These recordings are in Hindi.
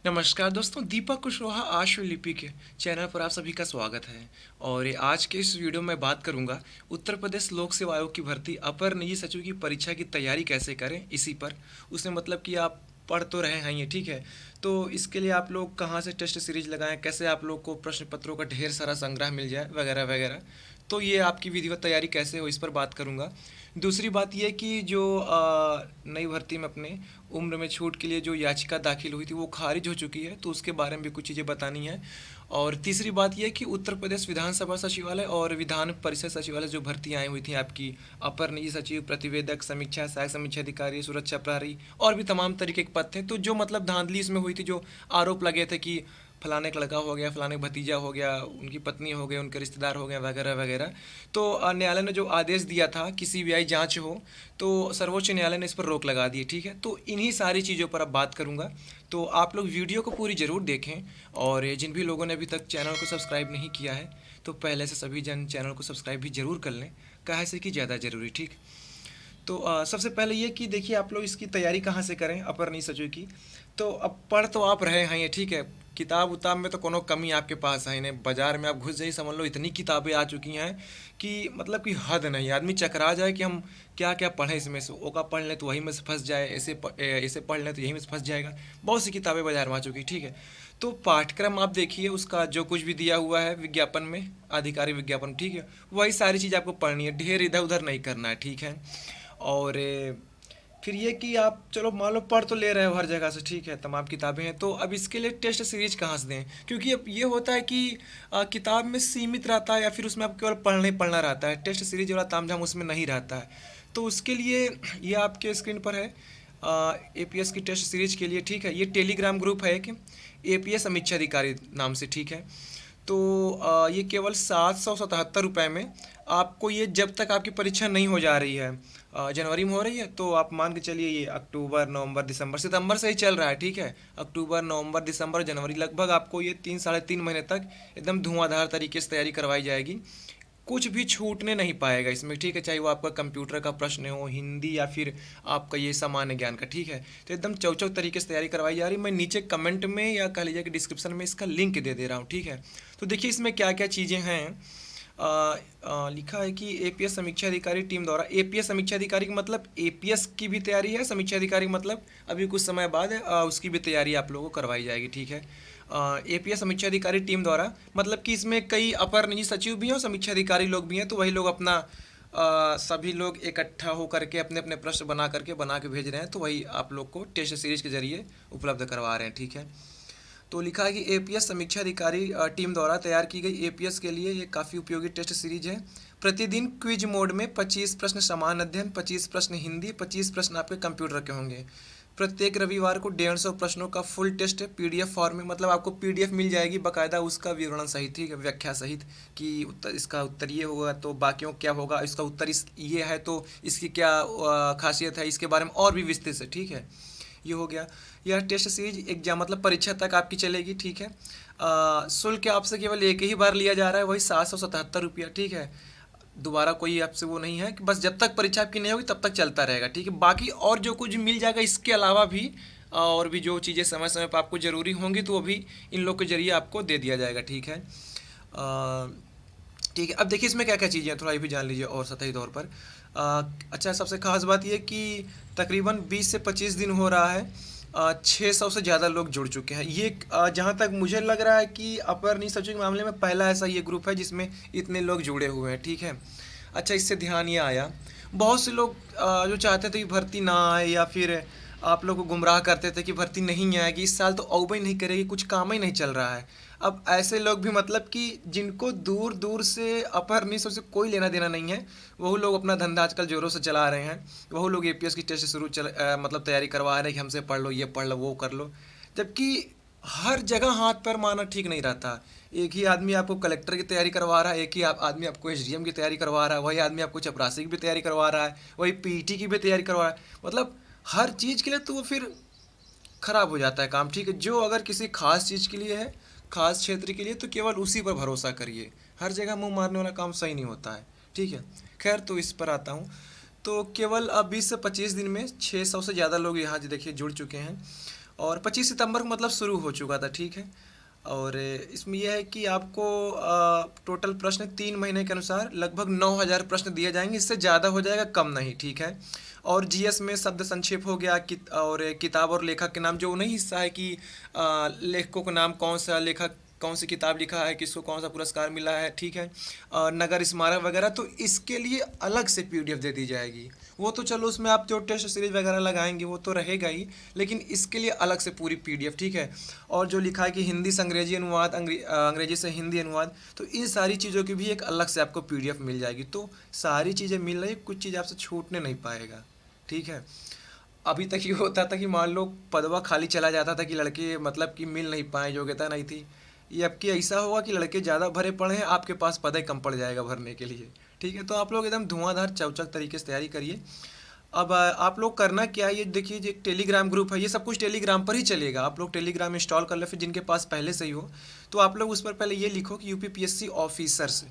नमस्कार दोस्तों, दीपक कुशवाहा आशु लिपि के चैनल पर आप सभी का स्वागत है। और आज के इस वीडियो में बात करूंगा उत्तर प्रदेश लोक सेवा आयोग की भर्ती अपर निजी सचिव की परीक्षा की तैयारी कैसे करें। इसी पर उसमें मतलब कि आप पढ़ तो रहे हैं ये, ठीक है। तो इसके लिए आप लोग कहाँ से टेस्ट सीरीज लगाएं, कैसे आप लोग को प्रश्न पत्रों का ढेर सारा संग्रह मिल जाए, वगैरह वगैरह। तो ये आपकी विधिवत तैयारी कैसे हो, इस पर बात करूंगा। दूसरी बात यह कि जो नई भर्ती में अपने उम्र में छूट के लिए जो याचिका दाखिल हुई थी वो खारिज हो चुकी है, तो उसके बारे में भी कुछ चीज़ें बतानी है। और तीसरी बात यह कि उत्तर प्रदेश विधानसभा सचिवालय और विधान परिषद सचिवालय जो भर्तियाँ आई हुई थी आपकी अपर निजी सचिव, प्रतिवेदक, समीक्षा सहायक समीक्षा अधिकारी, सुरक्षा प्रहरी और भी तमाम तरीके के पद थे। तो जो मतलब धांधली इसमें हुई थी, जो आरोप लगे थे कि फलाने का लड़का हो गया, फलाने का भतीजा हो गया, उनकी पत्नी हो गए, उनके रिश्तेदार हो गए, वगैरह वगैरह। तो न्यायालय ने जो आदेश दिया था कि सीबीआई जांच हो, तो सर्वोच्च न्यायालय ने इस पर रोक लगा दी, ठीक है। तो इन्हीं सारी चीज़ों पर अब बात करूंगा। तो आप लोग वीडियो को पूरी ज़रूर देखें। और जिन भी लोगों ने अभी तक चैनल को सब्सक्राइब नहीं किया है, तो पहले से सभी जन चैनल को सब्सक्राइब भी ज़रूर कर लें, काहे से कि ज़्यादा ज़रूरी, ठीक। तो सबसे पहले ये कि देखिए आप लोग इसकी तैयारी कहाँ से करें अपर निजी सचिव की। तो अब पढ़ तो आप रहे हैं ये, ठीक है। किताब उताब में तो कोनो कमी आपके पास है नहीं, बाजार में आप घुस जाइए, समझ लो इतनी किताबें आ चुकी हैं कि मतलब कि हद नहीं, आदमी चकरा जाए कि हम क्या क्या पढ़ें इसमें से। ओका पढ़ लें तो वहीं में से फंस जाए, ऐसे पढ़ लें तो यहीं में से फंस जाएगा। बहुत सी किताबें बाजार में आ चुकी, ठीक है। तो पाठ्यक्रम आप देखिए, उसका जो कुछ भी दिया हुआ है विज्ञापन में, आधिकारिक विज्ञापन, ठीक है, वही सारी चीज़ आपको पढ़नी है, ढेर इधर उधर नहीं करना है, ठीक है। और फिर ये कि आप चलो मान लो पढ़ तो ले रहे हो हर जगह से, ठीक है, तमाम किताबें हैं, तो अब इसके लिए टेस्ट सीरीज कहाँ से दें। क्योंकि अब ये होता है कि किताब में सीमित रहता है या फिर उसमें आप केवल पढ़ना ही पढ़ना रहता है, टेस्ट सीरीज वाला तामझाम उसमें नहीं रहता है। तो उसके लिए ये आपके स्क्रीन पर है एपीएस की टेस्ट सीरीज के लिए, ठीक है। ये टेलीग्राम ग्रुप है कि एपीएस समीक्षा अधिकारी नाम से, ठीक है। तो ये केवल 777 रुपये में आपको, ये जब तक आपकी परीक्षा नहीं हो जा रही है, जनवरी में हो रही है तो आप मान के चलिए ये अक्टूबर नवंबर दिसंबर, सितंबर से ही चल रहा है, ठीक है। अक्टूबर नवंबर दिसंबर जनवरी, लगभग आपको ये 3 साढ़े 3 महीने तक एकदम धुआंधार तरीके से तैयारी करवाई जाएगी। कुछ भी छूटने नहीं पाएगा इसमें, ठीक है। चाहे वो आपका कंप्यूटर का प्रश्न हो, हिंदी, या फिर आपका ये सामान्य ज्ञान का, ठीक है। तो एकदम चौचौक तरीके से तैयारी करवाई जा रही है। मैं नीचे कमेंट में या कह लीजिए कि डिस्क्रिप्शन में इसका लिंक दे दे रहा हूँ, ठीक है। तो देखिए इसमें क्या क्या चीज़ें हैं। लिखा है कि एपीएस समीक्षा अधिकारी टीम द्वारा, एपीएस समीक्षा अधिकारी का मतलब एपीएस की भी तैयारी है, समीक्षा अधिकारी का मतलब अभी कुछ समय बाद उसकी भी तैयारी आप लोगों को करवाई जाएगी, ठीक है। एपीएस समीक्षा अधिकारी टीम द्वारा मतलब कि इसमें कई अपर निजी सचिव भी हैं और समीक्षा अधिकारी लोग भी हैं, तो वही लोग अपना सभी लोग इकट्ठा होकर के अपने अपने प्रश्न बना के भेज रहे हैं, तो वही आप लोग को टेस्ट सीरीज के जरिए उपलब्ध करवा रहे हैं, ठीक है। तो लिखा है कि एपीएस समीक्षा अधिकारी टीम द्वारा तैयार की गई एपीएस के लिए ये काफ़ी उपयोगी टेस्ट सीरीज है। प्रतिदिन क्विज मोड में 25 प्रश्न सामान्य अध्ययन, 25 प्रश्न हिंदी, 25 प्रश्न आपके कंप्यूटर के होंगे। प्रत्येक रविवार को 150 प्रश्नों का फुल टेस्ट पीडीएफ फॉर्म में, मतलब आपको पीडीएफ मिल जाएगी बाकायदा, उसका विवरण सहित, ठीक है, व्याख्या सहित कि उत्तर, इसका उत्तर ये होगा तो बाकियों क्या होगा, इसका उत्तर इस ये है तो इसकी क्या खासियत है, इसके बारे में और भी विस्तृत से, ठीक है। ये हो गया। यह टेस्ट सीरीज एग्जाम मतलब परीक्षा तक आपकी चलेगी, ठीक है। शुल्क आपसे केवल एक ही बार लिया जा रहा है, वही 777 रुपया, ठीक है। दोबारा कोई आपसे वो नहीं है कि बस जब तक परीक्षा आपकी नहीं होगी तब तक चलता रहेगा, ठीक है। बाकी और जो कुछ मिल जाएगा इसके अलावा भी, और भी जो चीज़ें समय समय पर आपको ज़रूरी होंगी तो वो भी इन लोग के जरिए आपको दे दिया जाएगा, ठीक है। ठीक है, अब देखिए इसमें क्या क्या चीज़ें हैं, थोड़ा ये भी जान लीजिए और सतही तौर पर। अच्छा, सबसे खास बात ये कि तकरीबन 20 से 25 दिन हो रहा है, 600 से ज़्यादा लोग जुड़ चुके हैं। ये जहाँ तक मुझे लग रहा है कि अपर निजी सचिव के मामले में पहला ऐसा ये ग्रुप है जिसमें इतने लोग जुड़े हुए हैं, ठीक है। अच्छा, इससे ध्यान ये आया, बहुत से लोग जो चाहते थे कि भर्ती ना आए, या फिर आप लोग को गुमराह करते थे कि भर्ती नहीं आएगी, इस साल तो औबे नहीं करेगी, कुछ काम ही नहीं चल रहा है। अब ऐसे लोग भी मतलब कि जिनको दूर दूर से अपर निजी से कोई लेना देना नहीं है, वह लोग अपना धंधा आजकल जोरों से चला रहे हैं। वह लोग एपीएस की टेस्ट मतलब तैयारी करवा रहे हैं कि हमसे पढ़ लो, ये पढ़ लो, वो कर लो। जबकि हर जगह हाथ पैर मारना ठीक नहीं रहता। एक ही आदमी आपको कलेक्टर की तैयारी करवा रहा है, एक ही आदमी आपको एसडीएम की तैयारी करवा रहा है, वही आदमी आपको चपरासी की भी तैयारी करवा रहा है, वही पीटी की भी तैयारी करवा रहा है। मतलब हर चीज़ के लिए तो वो फिर खराब हो जाता है काम, ठीक है। जो अगर किसी खास चीज़ के लिए है, खास क्षेत्र के लिए, तो केवल उसी पर भरोसा करिए। हर जगह मुंह मारने वाला काम सही नहीं होता है, ठीक है। खैर, तो इस पर आता हूँ। तो केवल अब 20 से 25 दिन में 600 से ज़्यादा लोग यहाँ देखिए जुड़ चुके हैं, और 25 सितंबर को मतलब शुरू हो चुका था, ठीक है। और इसमें यह है कि आपको टोटल प्रश्न 3 महीने के अनुसार लगभग 9,000 प्रश्न दिए जाएंगे, इससे ज़्यादा हो जाएगा, कम नहीं, ठीक है। और जीएस में शब्द संक्षेप हो गया, और किताब और लेखक के नाम, जो नहीं हिस्सा है कि लेखकों का नाम, कौन सा लेखक कौन सी किताब लिखा है, किसको कौन सा पुरस्कार मिला है, ठीक है। नगर स्मारक वगैरह, तो इसके लिए अलग से पीडीएफ दे दी जाएगी। वो तो चलो, उसमें आप जो टेस्ट सीरीज वगैरह लगाएंगे वो तो रहेगा ही, लेकिन इसके लिए अलग से पूरी पीडीएफ, ठीक है। और जो लिखा है कि हिंदी से अंग्रेजी अनुवाद, अंग्रेजी से हिंदी अनुवाद, तो इन सारी चीज़ों की भी एक अलग से आपको पीडीएफ मिल जाएगी। तो सारी चीज़ें मिल रही, कुछ चीज़ आपसे छूटने नहीं पाएगा, ठीक है। अभी तक ये होता था कि मान लो पदवा खाली चला जाता था कि लड़के मतलब कि मिल नहीं पाए, योग्यता नहीं थी। ये अब की ऐसा होगा कि लड़के ज़्यादा भरे पड़े हैं, आपके पास पद ही कम पड़ जाएगा भरने के लिए, ठीक है। तो आप लोग एकदम धुआंधार चौचक तरीके से तैयारी करिए। अब आप लोग करना क्या है, ये देखिए, जो एक टेलीग्राम ग्रुप है, ये सब कुछ टेलीग्राम पर ही चलेगा। आप लोग टेलीग्राम इंस्टॉल कर ले, फिर जिनके पास पहले से ही हो, तो आप लोग उस पर पहले ये लिखो कि यूपीपीएससी ऑफिसर्स।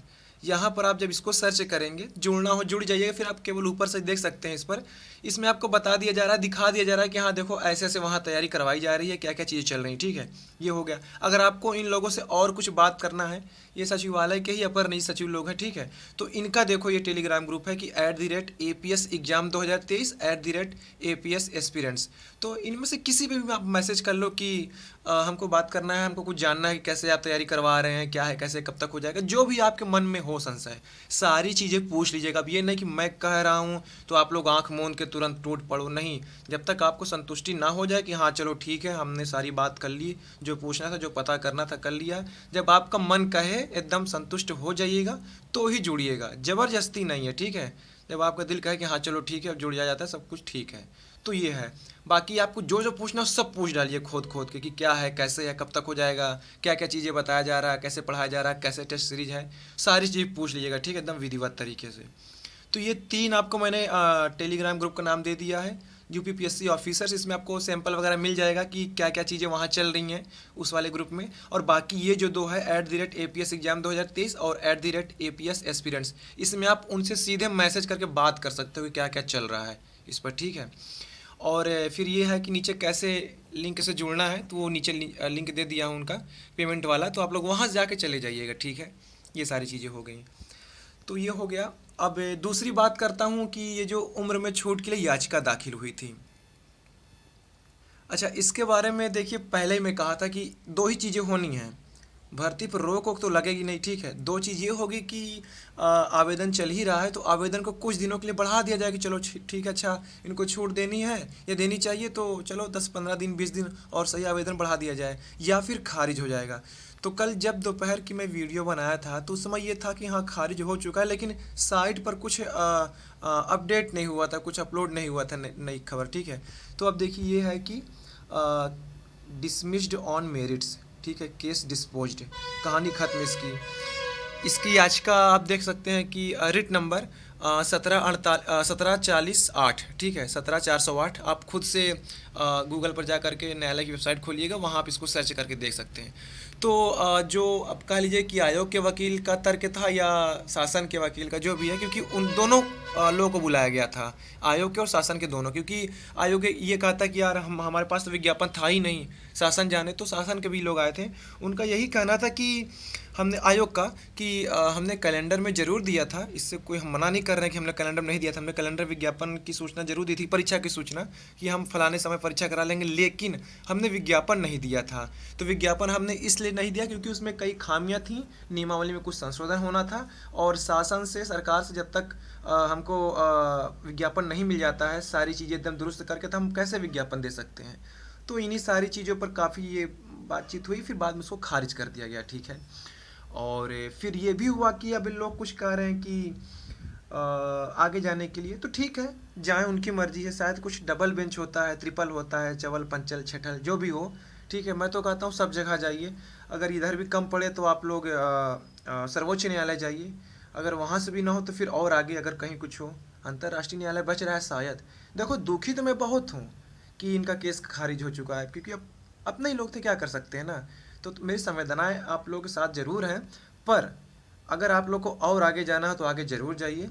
यहाँ पर आप जब इसको सर्च करेंगे, जुड़ना हो जुड़ जाइएगा, फिर आप केवल ऊपर से देख सकते हैं इस पर। इसमें आपको बता दिया जा रहा है, दिखा दिया जा रहा है कि हाँ देखो, ऐसे ऐसे वहाँ तैयारी करवाई जा रही है, क्या क्या चीज़ें चल रही हैं, ठीक है। ये हो गया। अगर आपको इन लोगों से और कुछ बात करना है, ये सचिवालय के ही अपर निजी सचिव लोग हैं, ठीक है। तो इनका देखो, ये टेलीग्राम ग्रुप है कि @APS एग्जाम 2023 @APS एस्पिरेंट्स। तो इनमें से किसी पे भी आप मैसेज कर लो कि हमको बात करना है, हमको कुछ जानना है कि कैसे आप तैयारी करवा रहे हैं, क्या है, कैसे कब तक हो जाएगा, जो भी आपके मन में हो संशय, सारी चीज़ें पूछ लीजिएगा। अब ये नहीं कि मैं कह रहा हूँ तो आप लोग आंख मूंद के तुरंत टूट पड़ो, नहीं। जब तक आपको संतुष्टि ना हो जाए कि हाँ चलो ठीक है, हमने सारी बात कर ली, जो पूछना था, जो पता करना था कर लिया, जब आपका मन कहे एकदम संतुष्ट हो जाइएगा तो ही जुड़िएगा, ज़बरदस्ती नहीं है, ठीक है। जब आपका दिल कहे कि हाँ चलो ठीक है, अब जुड़ जाता है, सब कुछ ठीक है। तो ये है। बाकी आपको जो जो पूछना हो सब पूछ डालिए खोद खोद के, कि क्या है, कैसे है, कब तक हो जाएगा, क्या क्या चीज़ें बताया जा रहा है, कैसे पढ़ाया जा रहा है, कैसे टेस्ट सीरीज है, सारी चीज़ पूछ लीजिएगा, ठीक है, एकदम विधिवत तरीके से। तो ये 3 आपको मैंने टेलीग्राम ग्रुप का नाम दे दिया है, यूपीपीएससी ऑफिसर्स। इसमें आपको सैंपल वगैरह मिल जाएगा कि क्या क्या चीज़ें वहाँ चल रही हैं उस वाले ग्रुप में। और बाकी ये जो 2 है, @APS एग्जाम 2023 और @APS एस्पिरेंट्स, इसमें आप उनसे सीधे मैसेज करके बात कर सकते हो कि क्या क्या चल रहा है इस पर, ठीक है। और फिर ये है कि नीचे कैसे लिंक से जुड़ना है, तो वो नीचे लिंक दे दिया हूँ उनका, पेमेंट वाला, तो आप लोग वहाँ से जाके चले जाइएगा, ठीक है। ये सारी चीज़ें हो गई। तो ये हो गया। अब दूसरी बात करता हूँ कि ये जो उम्र में छूट के लिए याचिका दाखिल हुई थी, अच्छा, इसके बारे में देखिए, पहले ही मैं कहा था कि 2 ही चीज़ें होनी हैं, भर्ती पर रोक वोक तो लगेगी नहीं, ठीक है। 2 चीज़ ये होगी कि आवेदन चल ही रहा है तो आवेदन को कुछ दिनों के लिए बढ़ा दिया जाए कि चलो ठीक है, अच्छा इनको छूट देनी है या देनी चाहिए, तो चलो 10-15 दिन 20 दिन और सही आवेदन बढ़ा दिया जाए, या फिर खारिज हो जाएगा। तो कल जब दोपहर की मैं वीडियो बनाया था तो उस समय ये था कि हाँ खारिज हो चुका है, लेकिन साइट पर कुछ अपडेट नहीं हुआ था, कुछ अपलोड नहीं हुआ था नई खबर, ठीक है। तो अब देखिए, ये है कि डिसमिस्ड ऑन मेरिट्स, ठीक है, केस डिस्पोज्ड, कहानी खत्म इसकी। इसकी याचिका आप देख सकते हैं कि रिट नंबर 1740/8, ठीक है, 17408। आप खुद से गूगल पर जा करके न्यायालय की वेबसाइट खोलिएगा, वहाँ आप इसको सर्च करके देख सकते हैं। तो जो अब कह लीजिए कि आयोग के वकील का तर्क था या शासन के वकील का, जो भी है, क्योंकि उन दोनों लोगों को बुलाया गया था, आयोग के और शासन के दोनों, क्योंकि आयोग ये कहा था कि यार हमारे पास तो विज्ञापन था ही नहीं, शासन जाने, तो शासन के भी लोग आए थे। उनका यही कहना था कि हमने आयोग का कि हमने कैलेंडर में ज़रूर दिया था, इससे कोई हम मना नहीं कर रहे हैं कि हमने कैलेंडर में नहीं दिया था, हमने कैलेंडर विज्ञापन की सूचना जरूर दी थी, परीक्षा की सूचना, कि हम फलाने समय परीक्षा करा लेंगे, लेकिन हमने विज्ञापन नहीं दिया था। तो विज्ञापन हमने इसलिए नहीं दिया क्योंकि उसमें कई खामियां थीं, नियमावली में कुछ संशोधन होना था, और शासन से, सरकार से जब तक हमको विज्ञापन नहीं मिल जाता है सारी चीज़ें एकदम दुरुस्त करके, तो हम कैसे विज्ञापन दे सकते हैं। तो इन्हीं सारी चीज़ों पर काफ़ी ये बातचीत हुई, फिर बाद में उसको खारिज कर दिया गया, ठीक है। और फिर ये भी हुआ कि अब लोग कुछ कह रहे हैं कि आगे जाने के लिए, तो ठीक है, जाएं, उनकी मर्जी है, शायद कुछ डबल बेंच होता है, ट्रिपल होता है, चवल पंचल छठल जो भी हो, ठीक है। मैं तो कहता हूँ सब जगह जाइए, अगर इधर भी कम पड़े तो आप लोग सर्वोच्च न्यायालय जाइए, अगर वहाँ से भी ना हो तो फिर और आगे अगर कहीं कुछ हो, अंतर्राष्ट्रीय न्यायालय बच रहा है शायद। देखो, दुखी तो मैं बहुत हूँ कि इनका केस खारिज हो चुका है, क्योंकि अब अपने ही लोग थे, क्या कर सकते हैं ना। तो मेरी संवेदनाएं आप लोगों के साथ ज़रूर हैं, पर अगर आप लोग को और आगे जाना है तो आगे ज़रूर जाइए।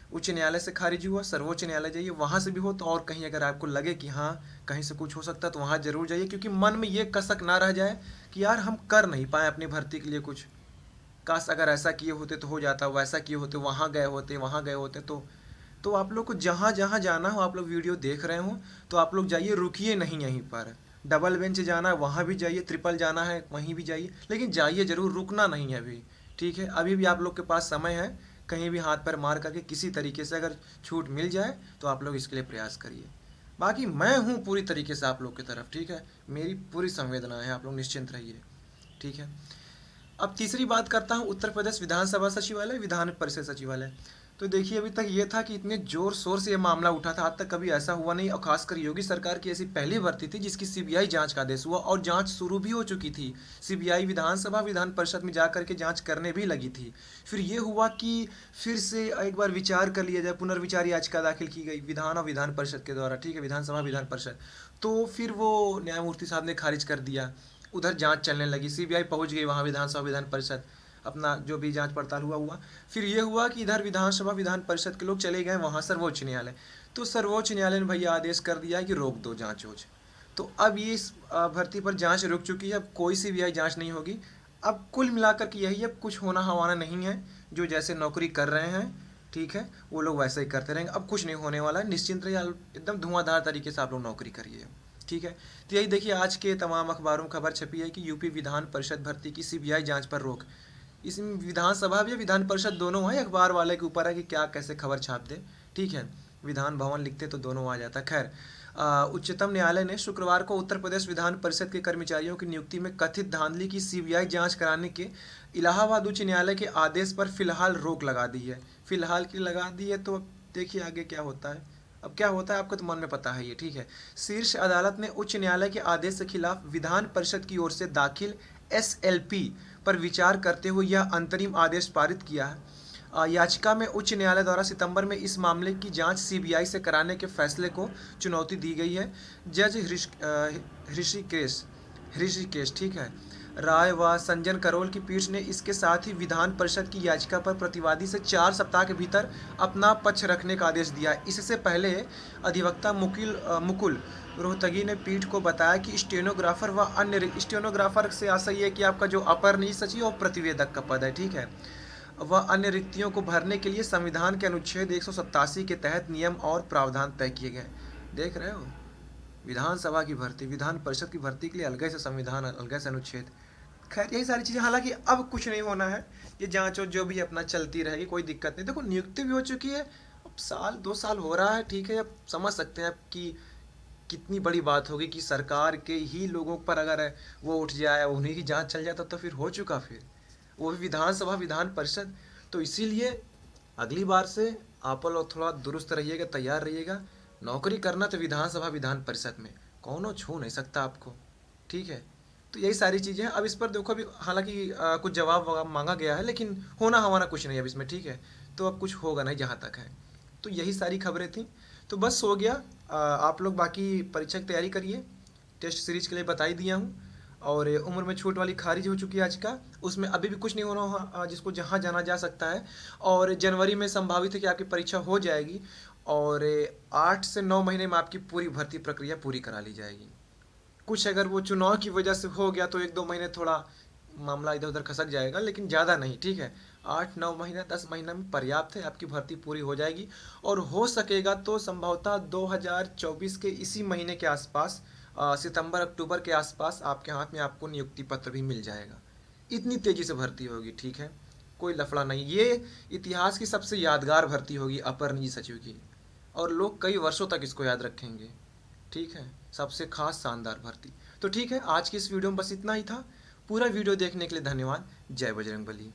उच्च न्यायालय से खारिज हुआ, सर्वोच्च न्यायालय जाइए, वहाँ से भी हो तो और कहीं अगर आपको लगे कि हाँ कहीं से कुछ हो सकता है तो वहाँ ज़रूर जाइए, क्योंकि मन में ये कसक ना रह जाए कि यार हम कर नहीं पाए अपनी भर्ती के लिए कुछ, काश अगर ऐसा किए होते तो हो जाता, वैसा किए होते, वहाँ गए होते तो आप लोग को जहाँ जहाँ जाना हो, आप लोग वीडियो देख रहे हो तो आप लोग जाइए, रुकिए नहीं यहीं पर। डबल बेंच जाना है वहाँ भी जाइए, ट्रिपल जाना है वहीं भी जाइए, लेकिन जाइए ज़रूर, रुकना नहीं है अभी। ठीक है, अभी भी आप लोग के पास समय है, कहीं भी हाथ पैर मार करके किसी तरीके से अगर छूट मिल जाए तो आप लोग इसके लिए प्रयास करिए। बाकी मैं हूँ पूरी तरीके से आप लोग की तरफ, ठीक है, मेरी पूरी संवेदना है, आप लोग निश्चिंत रहिए। ठीक है, अब तीसरी बात करता हूँ उत्तर प्रदेश विधानसभा सचिवालय, विधान परिषद सचिवालय। तो देखिए अभी तक ये था कि इतने जोर शोर से ये मामला उठा था, आज तक कभी ऐसा हुआ नहीं, और खासकर योगी सरकार की ऐसी पहली भर्ती थी जिसकी सीबीआई जांच का आदेश हुआ, और जांच शुरू भी हो चुकी थी। सीबीआई विधानसभा विधान परिषद में जा करके जांच करने भी लगी थी। फिर ये हुआ कि फिर से एक बार विचार कर लिया जाए, पुनर्विचार याचिका दाखिल की गई विधान और विधान परिषद के द्वारा, ठीक है, विधानसभा विधान परिषद। तो फिर वो न्यायमूर्ति साहब ने खारिज कर दिया, उधर जांच चलने लगी, सीबीआई पहुंच गई वहाँ विधानसभा विधान परिषद, अपना जो भी जांच पड़ताल हुआ। फिर ये हुआ कि इधर विधानसभा विधान परिषद के लोग चले गए वहाँ सर्वोच्च न्यायालय। तो सर्वोच्च न्यायालय ने भैया आदेश कर दिया है कि रोक दो जांच वोच। तो अब ये इस भर्ती पर जांच रुक चुकी है, अब कोई सीबीआई जांच नहीं होगी। अब कुल मिलाकर के यही, अब कुछ होना हवाना नहीं है, जो जैसे नौकरी कर रहे हैं ठीक है वो लोग वैसे ही करते रहेंगे, अब कुछ नहीं होने वाला है, निश्चिंत रहिए, एकदम धुआंधार तरीके से आप लोग नौकरी करिए। ठीक है, तो यही देखिए आज के तमाम अखबारों में खबर छपी है कि यूपी विधान परिषद भर्ती की सीबीआई जांच पर रोक। इसमें विधानसभा भी विधान परिषद दोनों है, अखबार वाले के ऊपर है कि क्या कैसे खबर छाप दे। ठीक है, विधान भवन लिखते तो दोनों आ जाता। खैर, उच्चतम न्यायालय ने शुक्रवार को उत्तर प्रदेश विधान परिषद के कर्मचारियों की नियुक्ति में कथित धांधली की सीबीआई जांच कराने के इलाहाबाद उच्च न्यायालय के आदेश पर फिलहाल रोक लगा दी है। फिलहाल की लगा दी है, तो अब देखिए आगे क्या होता है। अब क्या होता है आपको तो मन में पता है ये, ठीक है। शीर्ष अदालत ने उच्च न्यायालय के आदेश के खिलाफ विधान परिषद की ओर से दाखिल एसएलपी पर विचार करते हुए यह अंतरिम आदेश पारित किया है। याचिका में उच्च न्यायालय द्वारा सितंबर में इस मामले की जांच सीबीआई से कराने के फैसले को चुनौती दी गई है। जज ऋषिकेश ऋषिकेश ठीक है, राय व संजन करोल की पीठ ने इसके साथ ही विधान परिषद की याचिका पर प्रतिवादी से 4 सप्ताह के भीतर अपना पक्ष रखने का आदेश दिया। इससे पहले अधिवक्ता मुकुल रोहतगी ने पीठ को बताया कि स्टेनोग्राफर व अन्य स्टेनोग्राफर से आशय है कि आपका जो अपर न्यायिक सचिव और प्रतिवेदक का पद है, ठीक है, वह अन्य रिक्तियों को भरने के लिए संविधान के अनुच्छेद 187 के तहत नियम और प्रावधान तय किए गए। देख रहे हो, विधानसभा की भर्ती, विधान परिषद की भर्ती के लिए अलग से संविधान, अलग से अनुच्छेद। खैर यही सारी चीज़ें, हालांकि अब कुछ नहीं होना है, ये जांच जो भी अपना चलती रहेगी, कोई दिक्कत नहीं। देखो नियुक्ति भी हो चुकी है, अब साल 2 साल हो रहा है, ठीक है, अब समझ सकते हैं कि कितनी बड़ी बात होगी कि सरकार के ही लोगों पर अगर वो उठ जाए, उन्हीं की जांच चल जाता तो फिर हो चुका, फिर वो भी विधानसभा विधान परिषद। तो इसीलिए अगली बार से आप लोग थोड़ा दुरुस्त रहिएगा, तैयार रहिएगा। नौकरी करना तो विधानसभा विधान परिषद में कौनो छू नहीं सकता आपको, ठीक है। तो यही सारी चीज़ें हैं। अब इस पर देखो, अभी हालांकि कुछ जवाब मांगा गया है, लेकिन होना हमारा कुछ नहीं अब इसमें, ठीक है। तो अब कुछ होगा नहीं जहाँ तक है। तो यही सारी खबरें थी, तो बस हो गया। आप लोग बाकी परीक्षा की तैयारी करिए, टेस्ट सीरीज के लिए बता ही दिया हूँ। और उम्र में छूट वाली खारिज हो चुकी है आज का, उसमें अभी भी कुछ नहीं होना, जिसको जहाँ जाना जा सकता है। और जनवरी में संभावित है कि आपकी परीक्षा हो जाएगी, और 8 से 9 महीने में आपकी पूरी भर्ती प्रक्रिया पूरी करा ली जाएगी। कुछ अगर वो चुनाव की वजह से हो गया तो 1-2 महीने थोड़ा मामला इधर उधर खसक जाएगा, लेकिन ज़्यादा नहीं, ठीक है। 8-9 महीना 10 महीना में पर्याप्त है, आपकी भर्ती पूरी हो जाएगी। और हो सकेगा तो संभवतः 2024 के इसी महीने के आसपास, सितंबर अक्टूबर के आसपास आपके हाथ में आपको नियुक्ति पत्र भी मिल जाएगा। इतनी तेज़ी से भर्ती होगी, ठीक है, कोई लफड़ा नहीं। ये इतिहास की सबसे यादगार भर्ती होगी अपर निजी सचिव की, और लोग कई वर्षों तक इसको याद रखेंगे, ठीक है। सबसे खास शानदार भर्ती। तो ठीक है, आज की इस वीडियो में बस इतना ही था। पूरा वीडियो देखने के लिए धन्यवाद। जय बजरंगबली।